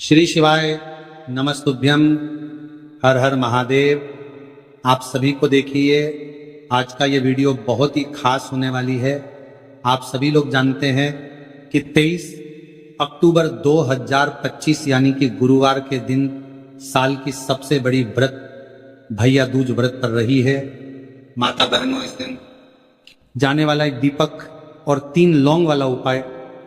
श्री शिवाय नमस्तुभ्यम। हर हर महादेव। आप सभी को देखिए, आज का ये वीडियो बहुत ही खास होने वाली है। आप सभी लोग जानते हैं कि 23 अक्टूबर 2025 यानी कि गुरुवार के दिन साल की सबसे बड़ी व्रत भैया दूज व्रत पर रही है। माता बहनों, इस दिन जाने वाला एक दीपक और 3 लौंग वाला उपाय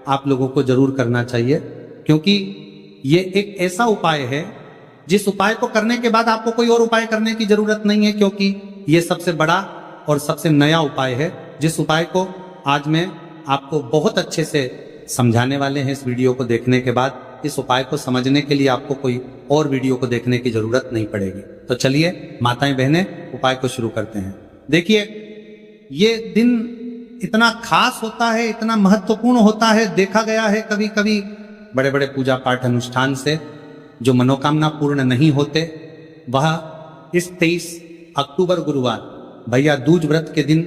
आप लोगों को जरूर करना चाहिए, क्योंकि ये एक ऐसा उपाय है जिस उपाय को करने के बाद आपको कोई और उपाय करने की जरूरत नहीं है, क्योंकि ये सबसे बड़ा और सबसे नया उपाय है, जिस उपाय को आज मैं आपको बहुत अच्छे से समझाने वाले हैं। इस वीडियो को देखने के बाद इस उपाय को समझने के लिए आपको कोई और वीडियो को देखने की जरूरत नहीं पड़ेगी। तो चलिए माताएं बहनें, उपाय को शुरू करते हैं। देखिए, ये दिन इतना खास होता है, इतना महत्वपूर्ण होता है। देखा गया है कभी कभी बड़े बड़े पूजा पाठ अनुष्ठान से जो मनोकामना पूर्ण नहीं होते, वह इस 23 अक्टूबर गुरुवार भैया दूज व्रत के दिन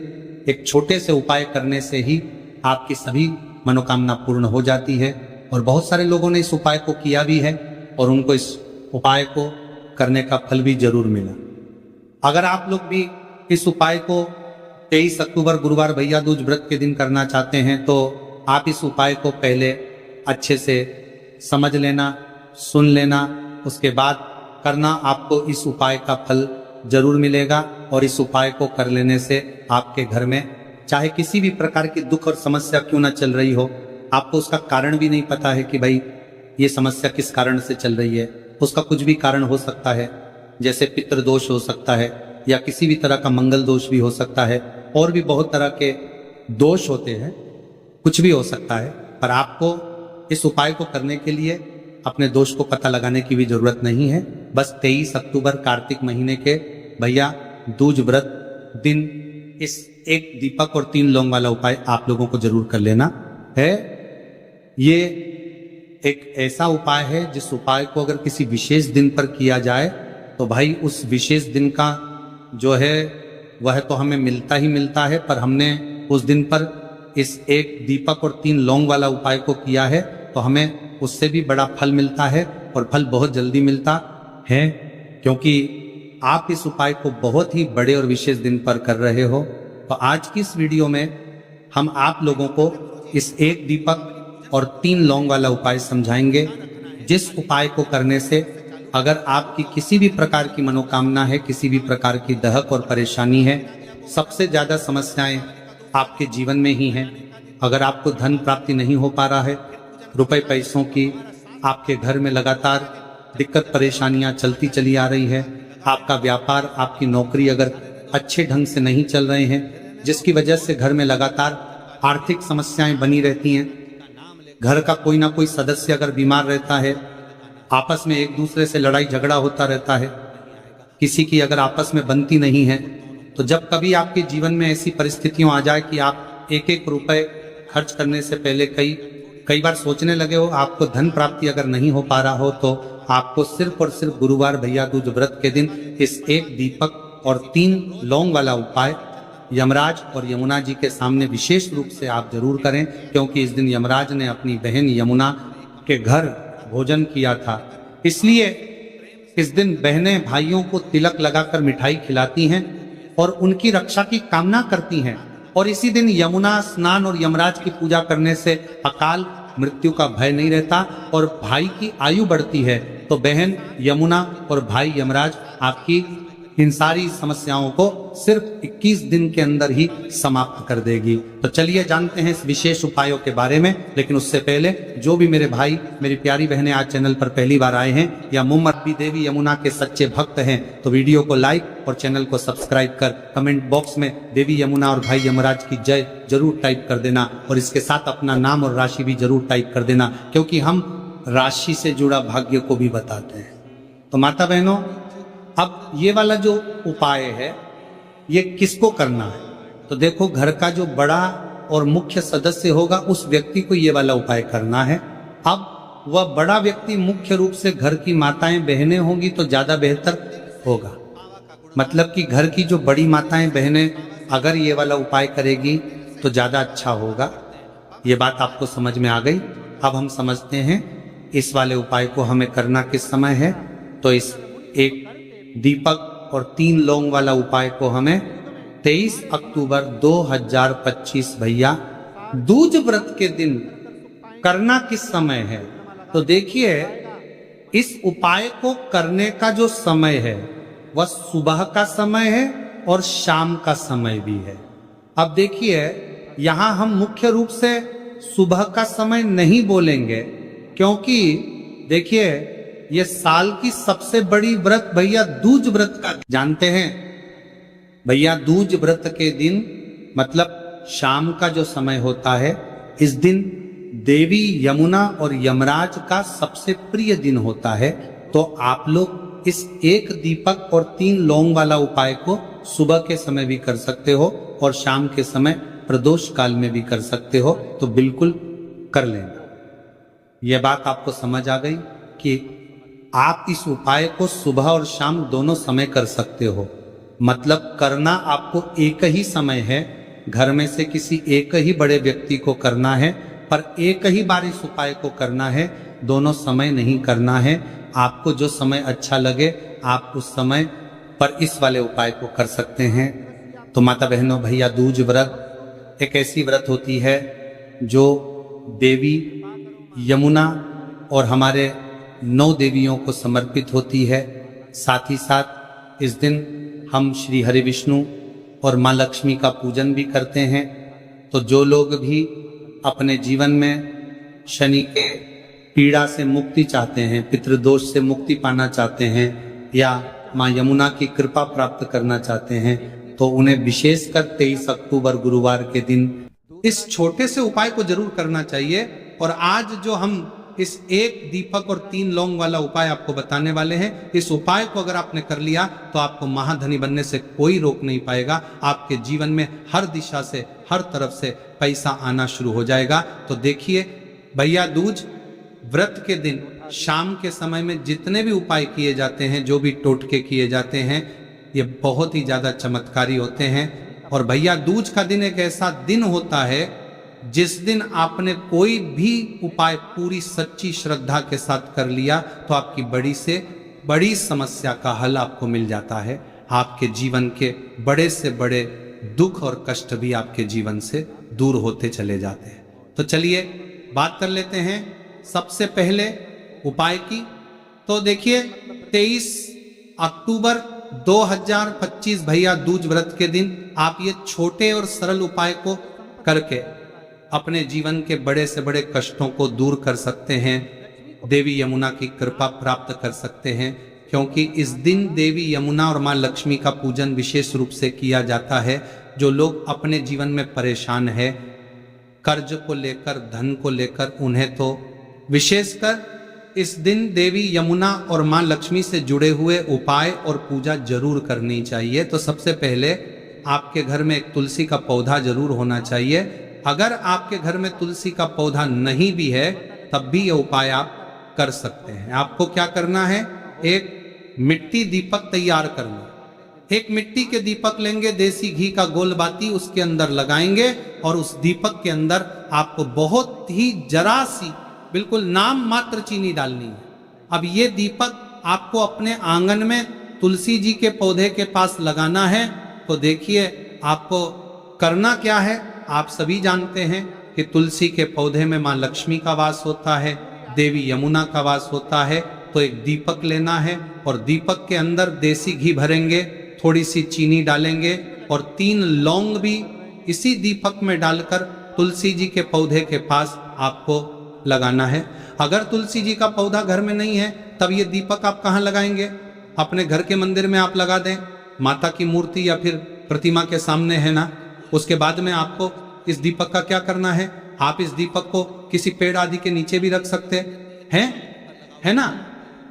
एक छोटे से उपाय करने से ही आपकी सभी मनोकामना पूर्ण हो जाती है। और बहुत सारे लोगों ने इस उपाय को किया भी है और उनको इस उपाय को करने का फल भी जरूर मिला। अगर आप लोग भी इस उपाय को 23 अक्टूबर गुरुवार भैया दूज व्रत के दिन करना चाहते हैं, तो आप इस उपाय को पहले अच्छे से समझ लेना, सुन लेना, उसके बाद करना। आपको इस उपाय का फल जरूर मिलेगा और इस उपाय को कर लेने से आपके घर में चाहे किसी भी प्रकार की दुख और समस्या क्यों ना चल रही हो, आपको उसका कारण भी नहीं पता है कि भाई ये समस्या किस कारण से चल रही है। उसका कुछ भी कारण हो सकता है, जैसे पितृदोष हो सकता है या किसी भी तरह का मंगल दोष भी हो सकता है, और भी बहुत तरह के दोष होते हैं, कुछ भी हो सकता है। पर आपको इस उपाय को करने के लिए अपने दोष को पता लगाने की भी जरूरत नहीं है। बस 23 अक्टूबर कार्तिक महीने के भैया दूज व्रत दिन इस एक दीपक और 3 लौंग वाला उपाय आप लोगों को जरूर कर लेना है। ये एक ऐसा उपाय है जिस उपाय को अगर किसी विशेष दिन पर किया जाए तो भाई उस विशेष दिन का जो है वह तो हमें मिलता ही मिलता है, पर हमने उस दिन पर इस एक दीपक और 3 लौंग वाला उपाय को किया है तो हमें उससे भी बड़ा फल मिलता है, और फल बहुत जल्दी मिलता है, क्योंकि आप इस उपाय को बहुत ही बड़े और विशेष दिन पर कर रहे हो। तो आज की इस वीडियो में हम आप लोगों को इस एक दीपक और 3 लौंग वाला उपाय समझाएंगे, जिस उपाय को करने से अगर आपकी किसी भी प्रकार की मनोकामना है, किसी भी प्रकार की दहक और परेशानी है, सबसे ज्यादा समस्याएं आपके जीवन में ही हैं। अगर आपको धन प्राप्ति नहीं हो पा रहा है, रुपए पैसों की आपके घर में लगातार दिक्कत परेशानियां चलती चली आ रही है, आपका व्यापार, आपकी नौकरी अगर अच्छे ढंग से नहीं चल रहे हैं, जिसकी वजह से घर में लगातार आर्थिक समस्याएं बनी रहती हैं, घर का कोई ना कोई सदस्य अगर बीमार रहता है, आपस में एक दूसरे से लड़ाई झगड़ा होता रहता है, किसी की अगर आपस में बनती नहीं है, तो जब कभी आपके जीवन में ऐसी परिस्थितियां आ जाए कि आप एक एक रुपए खर्च करने से पहले कई बार सोचने लगे हो, आपको धन प्राप्ति अगर नहीं हो पा रहा हो, तो आपको सिर्फ और सिर्फ गुरुवार भैया दूज व्रत के दिन इस एक दीपक और 3 लौंग वाला उपाय यमराज और यमुना जी के सामने विशेष रूप से आप जरूर करें, क्योंकि इस दिन यमराज ने अपनी बहन यमुना के घर भोजन किया था। इसलिए इस दिन बहनें भाइयों को तिलक लगाकर मिठाई खिलाती हैं और उनकी रक्षा की कामना करती हैं। और इसी दिन यमुना स्नान और यमराज की पूजा करने से अकाल मृत्यु का भय नहीं रहता और भाई की आयु बढ़ती है। तो बहन यमुना और भाई यमराज आपकी इन सारी समस्याओं को सिर्फ 21 दिन के अंदर ही समाप्त कर देगी। तो चलिए जानते हैं इस विशेष उपायों के बारे में। लेकिन उससे पहले जो भी मेरे भाई मेरी प्यारी बहनें आज चैनल पर पहली बार आए हैं या मुम्मती देवी यमुना के सच्चे भक्त हैं, तो वीडियो को लाइक और चैनल को सब्सक्राइब कर कमेंट बॉक्स में देवी यमुना और भाई यमराज की जय जरूर टाइप कर देना, और इसके साथ अपना नाम और राशि भी जरूर टाइप कर देना, क्योंकि हम राशि से जुड़ा भाग्य को भी बताते हैं। तो माता बहनों, अब ये वाला जो उपाय है ये किसको करना है? तो देखो, घर का जो बड़ा और मुख्य सदस्य होगा उस व्यक्ति को ये वाला उपाय करना है। अब वह बड़ा व्यक्ति मुख्य रूप से घर की माताएं बहनें होंगी तो ज्यादा बेहतर होगा। मतलब कि घर की जो बड़ी माताएं बहनें अगर ये वाला उपाय करेगी तो ज्यादा अच्छा होगा। ये बात आपको समझ में आ गई। अब हम समझते हैं इस वाले उपाय को हमें करना किस समय है, तो इस एक दीपक और 3 लौंग वाला उपाय को हमें 23 अक्टूबर 2025 भैया दूज व्रत के दिन करना किस समय है। तो देखिए, इस उपाय को करने का जो समय है वह सुबह का समय है और शाम का समय भी है। अब देखिए, यहां हम मुख्य रूप से सुबह का समय नहीं बोलेंगे, क्योंकि देखिए ये साल की सबसे बड़ी व्रत भैया दूज व्रत का जानते हैं भैया। दूज व्रत के दिन मतलब शाम का जो समय होता है, इस दिन देवी यमुना और यमराज का सबसे प्रिय दिन होता है। तो आप लोग इस एक दीपक और 3 लौंग वाला उपाय को सुबह के समय भी कर सकते हो और शाम के समय प्रदोष काल में भी कर सकते हो, तो बिल्कुल कर लेना। यह बात आपको समझ आ गई कि आप इस उपाय को सुबह और शाम दोनों समय कर सकते हो। मतलब करना आपको एक ही समय है, घर में से किसी एक ही बड़े व्यक्ति को करना है, पर एक ही बार इस उपाय को करना है, दोनों समय नहीं करना है। आपको जो समय अच्छा लगे आप उस समय पर इस वाले उपाय को कर सकते हैं। तो माता बहनों भैया, दूज व्रत एक ऐसी व्रत होती है जो देवी यमुना और हमारे 9 देवियों को समर्पित होती है। साथ ही साथ इस दिन हम श्री हरि विष्णु और माँ लक्ष्मी का पूजन भी करते हैं। तो जो लोग भी अपने जीवन में शनि के पीड़ा से मुक्ति चाहते हैं, पितृदोष से मुक्ति पाना चाहते हैं, या माँ यमुना की कृपा प्राप्त करना चाहते हैं, तो उन्हें विशेषकर 23 अक्टूबर गुरुवार के दिन इस छोटे से उपाय को जरूर करना चाहिए। और आज जो हम इस एक दीपक और 3 लौंग वाला उपाय आपको बताने वाले हैं, इस उपाय को अगर आपने कर लिया तो आपको महाधनी बनने से कोई रोक नहीं पाएगा। आपके जीवन में हर दिशा से, हर तरफ से पैसा आना शुरू हो जाएगा। तो देखिए भैया, दूज व्रत के दिन शाम के समय में जितने भी उपाय किए जाते हैं, जो भी टोटके किए जाते हैं, ये बहुत ही ज्यादा चमत्कारी होते हैं। और भैया, दूज का दिन एक ऐसा दिन होता है जिस दिन आपने कोई भी उपाय पूरी सच्ची श्रद्धा के साथ कर लिया तो आपकी बड़ी से बड़ी समस्या का हल आपको मिल जाता है। आपके जीवन के बड़े से बड़े दुख और कष्ट भी आपके जीवन से दूर होते चले जाते हैं। तो चलिए बात कर लेते हैं सबसे पहले उपाय की। तो देखिए, 23 अक्टूबर 2025 भैया दूज व्रत के दिन आप ये छोटे और सरल उपाय को करके अपने जीवन के बड़े से बड़े कष्टों को दूर कर सकते हैं, देवी यमुना की कृपा प्राप्त कर सकते हैं। क्योंकि इस दिन देवी यमुना और माँ लक्ष्मी का पूजन विशेष रूप से किया जाता है। जो लोग अपने जीवन में परेशान है, कर्ज को लेकर, धन को लेकर, उन्हें तो विशेषकर इस दिन देवी यमुना और माँ लक्ष्मी से जुड़े हुए उपाय और पूजा जरूर करनी चाहिए। तो सबसे पहले आपके घर में एक तुलसी का पौधा जरूर होना चाहिए। अगर आपके घर में तुलसी का पौधा नहीं भी है तब भी ये उपाय आप कर सकते हैं। आपको क्या करना है, एक मिट्टी दीपक तैयार करना। एक मिट्टी के दीपक लेंगे, देसी घी का गोल बाती उसके अंदर लगाएंगे और उस दीपक के अंदर आपको बहुत ही जरा सी, बिल्कुल नाम मात्र चीनी डालनी है। अब ये दीपक आपको अपने आंगन में तुलसी जी के पौधे के पास लगाना है। तो देखिए आपको करना क्या है, आप सभी जानते हैं कि तुलसी के पौधे में माँ लक्ष्मी का वास होता है, देवी यमुना का वास होता है। तो एक दीपक लेना है और दीपक के अंदर देसी घी भरेंगे, थोड़ी सी चीनी डालेंगे और 3 लौंग भी इसी दीपक में डालकर तुलसी जी के पौधे के पास आपको लगाना है। अगर तुलसी जी का पौधा घर में नहीं है तब ये दीपक आप कहाँ लगाएंगे, अपने घर के मंदिर में आप लगा दें, माता की मूर्ति या फिर प्रतिमा के सामने, है ना। उसके बाद में आपको इस दीपक का क्या करना है, आप इस दीपक को किसी पेड़ आदि के नीचे भी रख सकते हैं, है ना।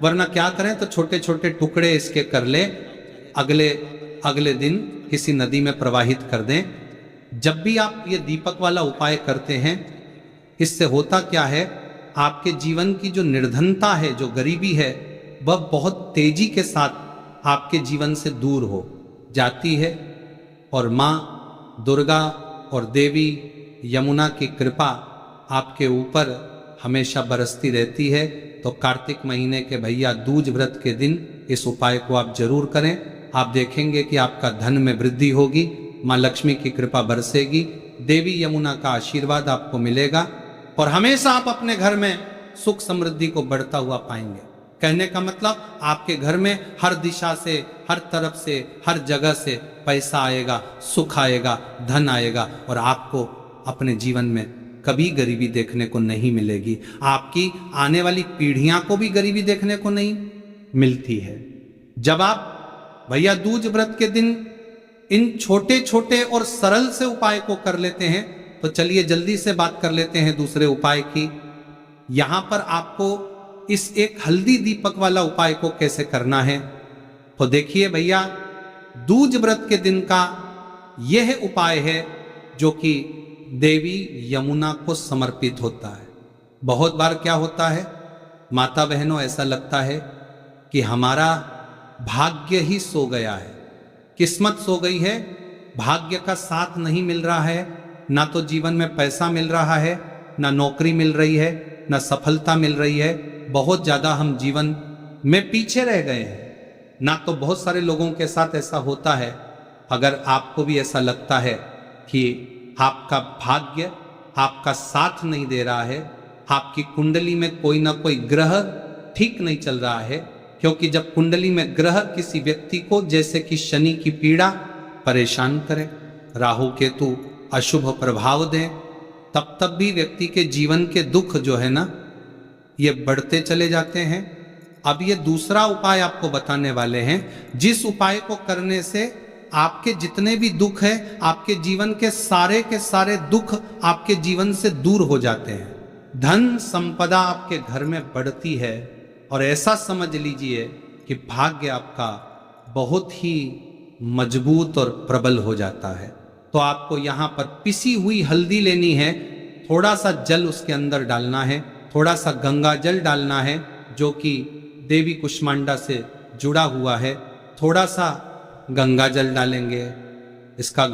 वरना क्या करें, तो छोटे छोटे टुकड़े इसके कर ले, अगले दिन किसी नदी में प्रवाहित कर दें। जब भी आप ये दीपक वाला उपाय करते हैं, इससे होता क्या है, आपके जीवन की जो निर्धनता है, जो गरीबी है, वह बहुत तेजी के साथ आपके जीवन से दूर हो जाती है। और माँ दुर्गा और देवी यमुना की कृपा आपके ऊपर हमेशा बरसती रहती है। तो कार्तिक महीने के भैया दूज व्रत के दिन इस उपाय को आप जरूर करें। आप देखेंगे कि आपका धन में वृद्धि होगी, माँ लक्ष्मी की कृपा बरसेगी, देवी यमुना का आशीर्वाद आपको मिलेगा और हमेशा आप अपने घर में सुख समृद्धि को बढ़ता हुआ पाएंगे। कहने का मतलब आपके घर में हर दिशा से, हर तरफ से, हर जगह से पैसा आएगा, सुख आएगा, धन आएगा और आपको अपने जीवन में कभी गरीबी देखने को नहीं मिलेगी। आपकी आने वाली पीढ़ियां को भी गरीबी देखने को नहीं मिलती है। जब आप भैया दूज व्रत के दिन इन छोटे छोटे और सरल से उपाय को कर लेते हैं तो चलिए जल्दी से बात कर लेते हैं दूसरे उपाय की। यहां पर आपको इस एक हल्दी दीपक वाला उपाय को कैसे करना है तो देखिए भैया, दूज व्रत के दिन का यह उपाय है जो कि देवी यमुना को समर्पित होता है। बहुत बार क्या होता है माता बहनों, ऐसा लगता है कि हमारा भाग्य ही सो गया है, किस्मत सो गई है, भाग्य का साथ नहीं मिल रहा है, ना तो जीवन में पैसा मिल रहा है, ना नौकरी मिल रही है, ना सफलता मिल रही है, बहुत ज्यादा हम जीवन में पीछे रह गए हैं। ना तो बहुत सारे लोगों के साथ ऐसा होता है। अगर आपको भी ऐसा लगता है कि आपका भाग्य आपका साथ नहीं दे रहा है, आपकी कुंडली में कोई ना कोई ग्रह ठीक नहीं चल रहा है, क्योंकि जब कुंडली में ग्रह किसी व्यक्ति को जैसे कि शनि की पीड़ा परेशान करे, राहु केतु अशुभ प्रभाव दें, तब भी व्यक्ति के जीवन के दुख जो है ना ये बढ़ते चले जाते हैं। अब ये दूसरा उपाय आपको बताने वाले हैं, जिस उपाय को करने से आपके जितने भी दुख है, आपके जीवन के सारे दुख आपके जीवन से दूर हो जाते हैं, धन संपदा आपके घर में बढ़ती है और ऐसा समझ लीजिए कि भाग्य आपका बहुत ही मजबूत और प्रबल हो जाता है। तो आपको यहाँ पर पिसी हुई हल्दी लेनी है, थोड़ा सा जल उसके अंदर डालना है, थोड़ा सा गंगा जल डालना है जो कि देवी कुष्मांडा से जुड़ा हुआ है, थोड़ा सा गंगा जल डालेंगे, इसका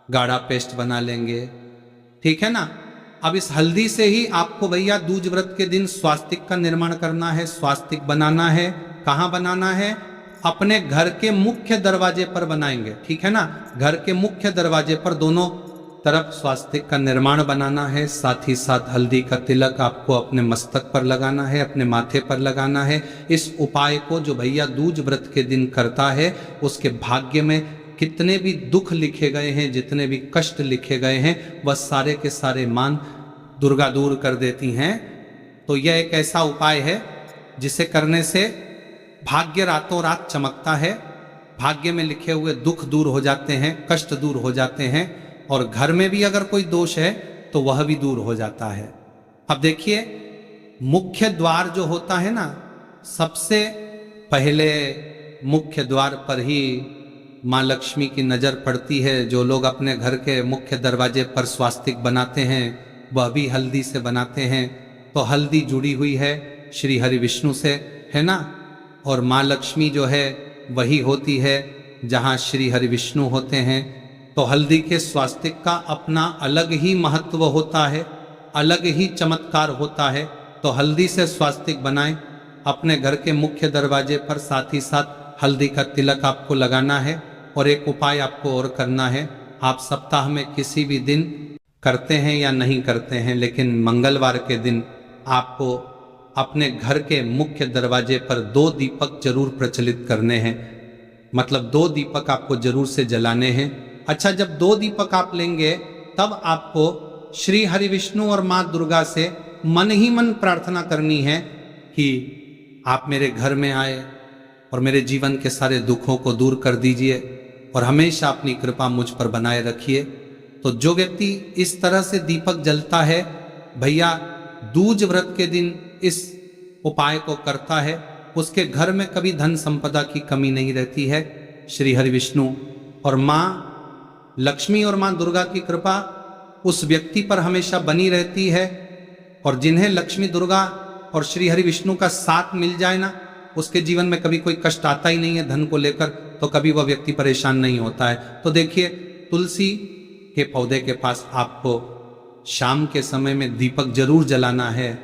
गाढ़ा पेस्ट बना लेंगे, ठीक है ना। अब इस हल्दी से ही आपको भैया दूज व्रत के दिन स्वास्तिक का निर्माण करना है, स्वास्तिक बनाना है। कहाँ बनाना है? अपने घर के मुख्य दरवाजे पर बनाएंगे, ठीक है ना। घर के मुख्य दरवाजे पर दोनों तरफ स्वास्तिक का निर्माण बनाना है। साथ ही साथ हल्दी का तिलक आपको अपने मस्तक पर लगाना है, अपने माथे पर लगाना है। इस उपाय को जो भैया दूज व्रत के दिन करता है उसके भाग्य में कितने भी दुख लिखे गए हैं, जितने भी कष्ट लिखे गए हैं, वह सारे के सारे मान दुर्गा दूर कर देती हैं। तो यह एक ऐसा उपाय है जिसे करने से भाग्य रातों रात चमकता है, भाग्य में लिखे हुए दुख दूर हो जाते हैं, कष्ट दूर हो जाते हैं और घर में भी अगर कोई दोष है तो वह भी दूर हो जाता है। अब देखिए, मुख्य द्वार जो होता है ना, सबसे पहले मुख्य द्वार पर ही माँ लक्ष्मी की नजर पड़ती है। जो लोग अपने घर के मुख्य दरवाजे पर स्वास्तिक बनाते हैं वह भी हल्दी से बनाते हैं। तो हल्दी जुड़ी हुई है श्री हरि विष्णु से, है ना, और माँ लक्ष्मी जो है वही होती है जहाँ श्री हरि विष्णु होते हैं। तो हल्दी के स्वास्तिक का अपना अलग ही महत्व होता है, अलग ही चमत्कार होता है। तो हल्दी से स्वास्तिक बनाएं अपने घर के मुख्य दरवाजे पर, साथ ही साथ हल्दी का तिलक आपको लगाना है। और एक उपाय आपको और करना है, आप सप्ताह में किसी भी दिन करते हैं या नहीं करते हैं, लेकिन मंगलवार के दिन आपको अपने घर के मुख्य दरवाजे पर 2 दीपक जरूर प्रचलित करने हैं, मतलब 2 दीपक आपको जरूर से जलाने हैं। अच्छा, जब 2 दीपक आप लेंगे तब आपको श्री हरि विष्णु और माँ दुर्गा से मन ही मन प्रार्थना करनी है कि आप मेरे घर में आए और मेरे जीवन के सारे दुखों को दूर कर दीजिए और हमेशा अपनी कृपा मुझ पर बनाए रखिए। तो जो व्यक्ति इस तरह से दीपक जलता है भैया दूज व्रत के दिन इस उपाय को करता है, उसके घर में कभी धन संपदा की कमी नहीं रहती है। श्री हरि विष्णु और माँ लक्ष्मी और माँ दुर्गा की कृपा उस व्यक्ति पर हमेशा बनी रहती है। और जिन्हें लक्ष्मी दुर्गा और श्री हरि विष्णु का साथ मिल जाए ना, उसके जीवन में कभी कोई कष्ट आता ही नहीं है धन को लेकर, तो कभी वह व्यक्ति परेशान नहीं होता है। तो देखिए, तुलसी के पौधे के पास आपको शाम के समय में दीपक जरूर जलाना है।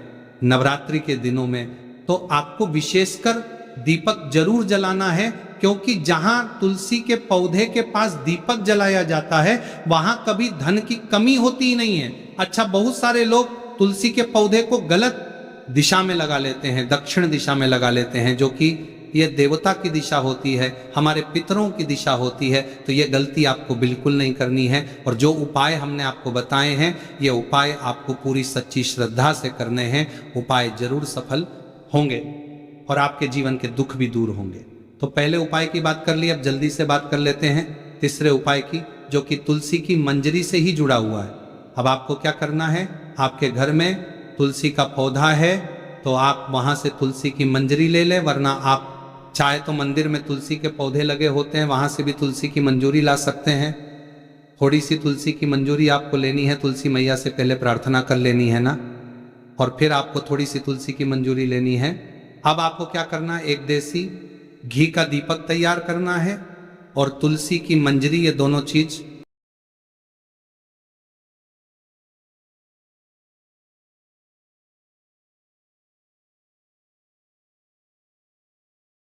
नवरात्रि के दिनों में तो आपको विशेषकर दीपक जरूर जलाना है, क्योंकि जहां तुलसी के पौधे के पास दीपक जलाया जाता है वहां कभी धन की कमी होती ही नहीं है। अच्छा, बहुत सारे लोग तुलसी के पौधे को गलत दिशा में लगा लेते हैं, दक्षिण दिशा में लगा लेते हैं, जो कि ये देवता की दिशा होती है, हमारे पितरों की दिशा होती है। तो ये गलती आपको बिल्कुल नहीं करनी है। और जो उपाय हमने आपको बताए हैं, ये उपाय आपको पूरी सच्ची श्रद्धा से करने हैं। उपाय जरूर सफल होंगे और आपके जीवन के दुख भी दूर होंगे। तो पहले उपाय की बात कर ली, अब जल्दी से बात कर लेते हैं तीसरे उपाय की, जो कि तुलसी की मंजरी से ही जुड़ा हुआ है। अब आपको क्या करना है, आपके घर में तुलसी का पौधा है तो आप वहां से तुलसी की मंजरी ले लें, वरना आप चाहे तो मंदिर में तुलसी के पौधे लगे होते हैं, वहां से भी तुलसी की मंजूरी ला सकते हैं। थोड़ी सी तुलसी की मंजूरी आपको लेनी है, तुलसी मैया से पहले प्रार्थना कर लेनी है ना, और फिर आपको थोड़ी सी तुलसी की मंजूरी लेनी है। अब आपको क्या करना है, एक देसी घी का दीपक तैयार करना है और तुलसी की मंजरी, ये दोनों चीज